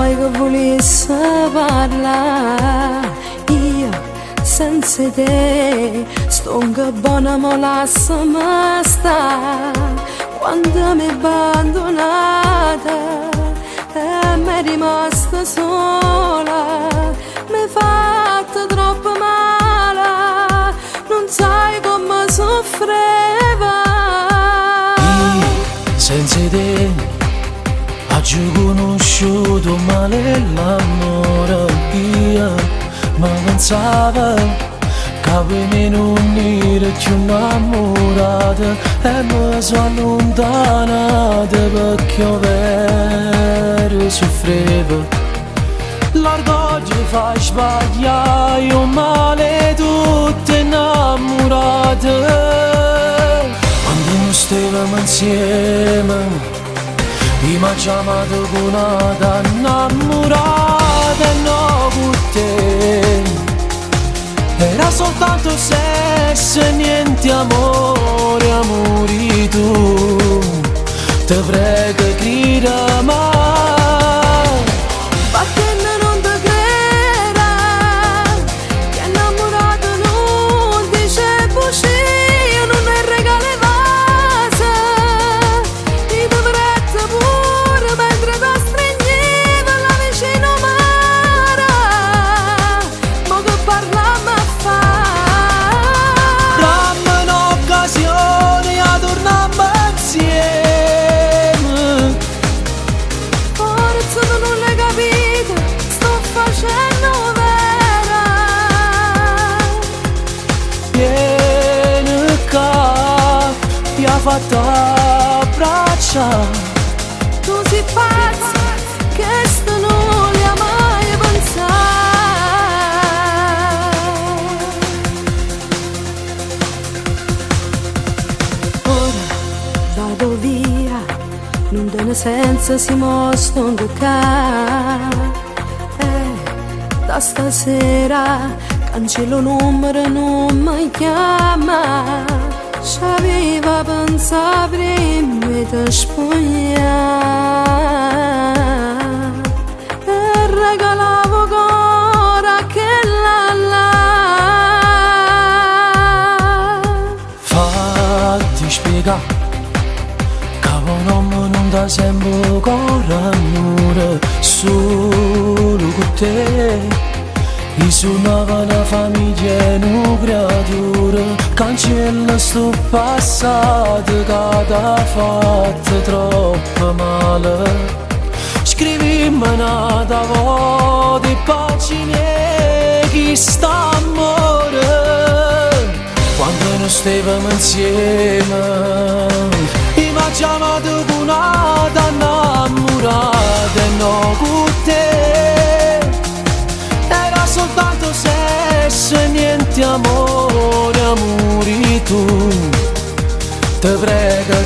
mai che volesse parlare, io senza te sto che buona ma lasciami stare. Quando mi hai abbandonata e mi è rimasta sola, mi hai fatto troppo male, non sai come soffriva. Io senza te ho conosciuto male l'amore. Io mi pensavo che per me non ero più innamorata e mi sono allontanata perché io vero soffrivo. L'orgoglio fa sbagliare, io male tutte innamorate. Quando non stavamo insieme mi ha chiamato con una innamorata e no con te. Era soltanto sesso e niente amore, amori tu. Te prego grida mai, Battendo non te creda, che innamorato non dice bugie, non è regale vase. Ti dovrete pure mentre ti stringeva la vicino mare, ma che parliamo a fare? dammi un'occasione a tornare insieme. Forse tu non l'hai capito, sto facendo vera. Vieni qua, ti ha fatto abbraccia. Tu sei pazzo, che sto non li ha mai pensato. Ora vado via, non te ne senza si mostra un toccare. Da stasera cancello numero, non mi chiama. C'aveva pensato prima di spogliare e regalavo ancora che là. Fatti spiegare che un uomo non dà sempre cuore amore solo con te. Io sono una famiglia e una creatura, cancella sto passato che ti ha fatto troppo male. Scrivimi una volta e pagine chi sta amore. Quando non stavamo insieme mi ha chiamato con una innamorata e no con te. Era soltanto sesso e niente amore, amori tu. Te prego